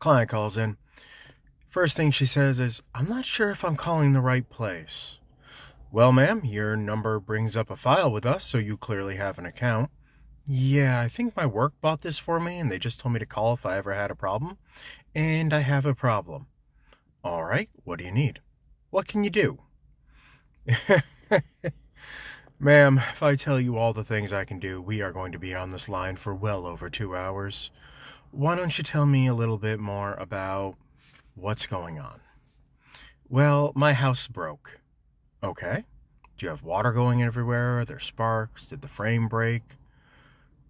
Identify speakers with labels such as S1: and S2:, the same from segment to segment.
S1: Client calls in. First thing she says is, "I'm not sure if I'm calling the right place." "Well, ma'am, your number brings up a file with us, so you clearly have an account." "Yeah, I think my work bought this for me, and they just told me to call if I ever had a problem. And I have a problem." "All right, what do you need? What can you do?" "Ma'am, if I tell you all the things I can do, we are going to be on this line for well over 2 hours. Why don't you tell me a little bit more about what's going on?" "Well, my house broke." "Okay. Do you have water going everywhere? Are there sparks? Did the frame break?"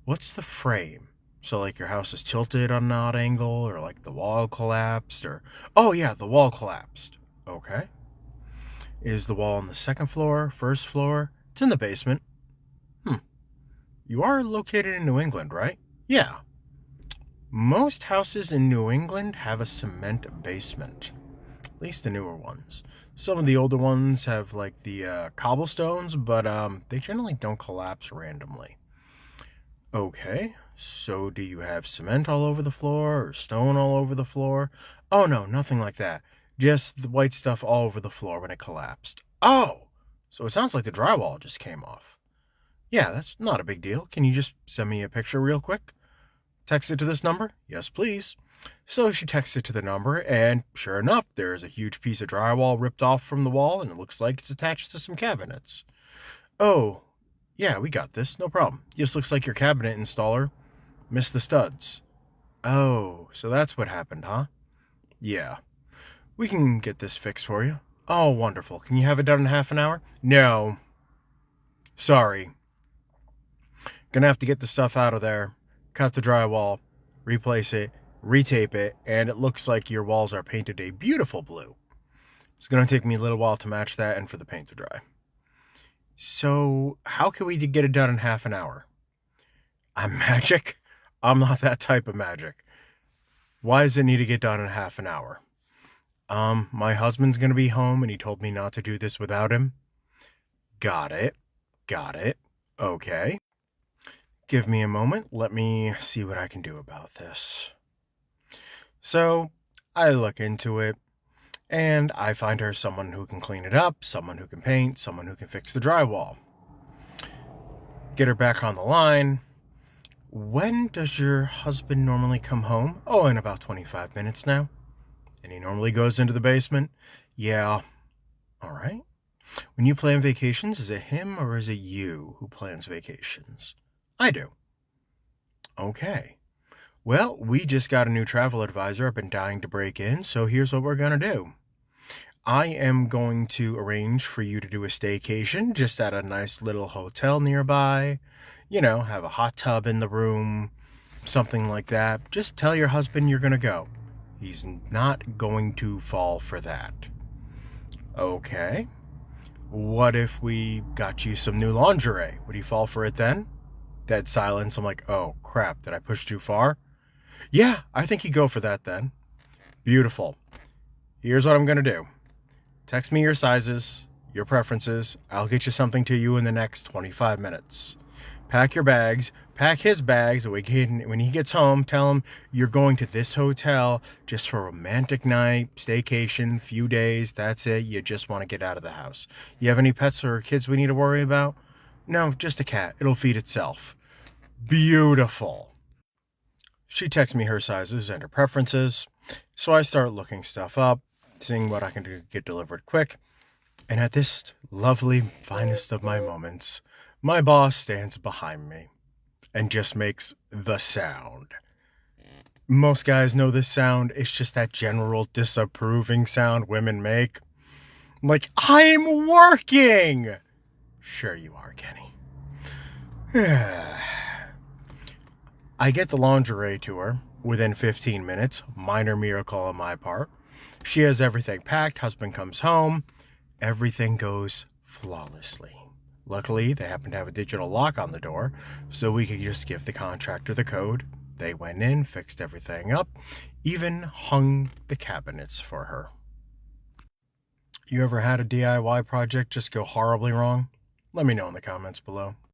S1: "What's the frame? So like your house is tilted on an odd angle, or like the wall collapsed, or..." "Oh yeah, the wall collapsed." "Okay. Is the wall on the second floor, first floor?" "It's in the basement." "Hmm. You are located in New England, right?" "Yeah. Most houses in New England have a cement basement. At least the newer ones. Some of the older ones have like the cobblestones, but they generally don't collapse randomly." "Okay, so do you have cement all over the floor or stone all over the floor?" "Oh no, nothing like that. Just the white stuff all over the floor when it collapsed." "Oh, so it sounds like the drywall just came off." "Yeah, that's not a big deal. Can you just send me a picture real quick?" "Text it to this number?" "Yes, please." So she texts it to the number, and sure enough, there's a huge piece of drywall ripped off from the wall, and it looks like it's attached to some cabinets. "Oh, yeah, we got this. No problem. Just looks like your cabinet installer missed the studs." "Oh, so that's what happened, huh?" "Yeah. We can get this fixed for you." "Oh, wonderful. Can you have it done in half an hour?" "No. Sorry. Gonna have to get the stuff out of there, cut the drywall, replace it, retape it, and it looks like your walls are painted a beautiful blue. It's gonna take me a little while to match that and for the paint to dry." "So, how can we get it done in half an hour?" "I'm magic? I'm not that type of magic. Why does it need to get done in half an hour?" My husband's gonna be home and he told me not to do this without him." "Got it. Got it. Okay. Give me a moment. Let me see what I can do about this." So, I look into it, and I find her someone who can clean it up, someone who can paint, someone who can fix the drywall. Get her back on the line. "When does your husband normally come home?" "Oh, in about 25 minutes now." "And he normally goes into the basement?" "Yeah." "All right. When you plan vacations, is it him or is it you who plans vacations?" "I do." "Okay. Well, we just got a new travel advisor I've been dying to break in, so here's what we're going to do. I am going to arrange for you to do a staycation just at a nice little hotel nearby. You know, have a hot tub in the room, something like that. Just tell your husband you're going to go. He's not going to fall for that." "Okay. What if we got you some new lingerie? Would he fall for it then?" Dead silence. I'm like, oh crap, did I push too far? "Yeah, I think he'd go for that then." "Beautiful. Here's what I'm going to do. Text me your sizes, your preferences. I'll get you something to you in the next 25 minutes. Pack your bags, pack his bags. When he gets home, tell him you're going to this hotel just for a romantic night, staycation, few days. That's it. You just want to get out of the house. You have any pets or kids we need to worry about?" "No, just a cat. It'll feed itself." Beautiful. She texts me her sizes and her preferences, so I start looking stuff up, seeing what I can do to get delivered quick. And at this lovely, finest of my moments, my boss stands behind me and just makes the sound. Most guys know this sound. It's just that general disapproving sound women make. Like, "I'm working!" "Sure you are, Kenny." I get the lingerie to her within 15 minutes. Minor miracle on my part. She has everything packed. Husband comes home. Everything goes flawlessly. Luckily, they happen to have a digital lock on the door, so we could just give the contractor the code. They went in, fixed everything up, even hung the cabinets for her. You ever had a DIY project just go horribly wrong? Let me know in the comments below.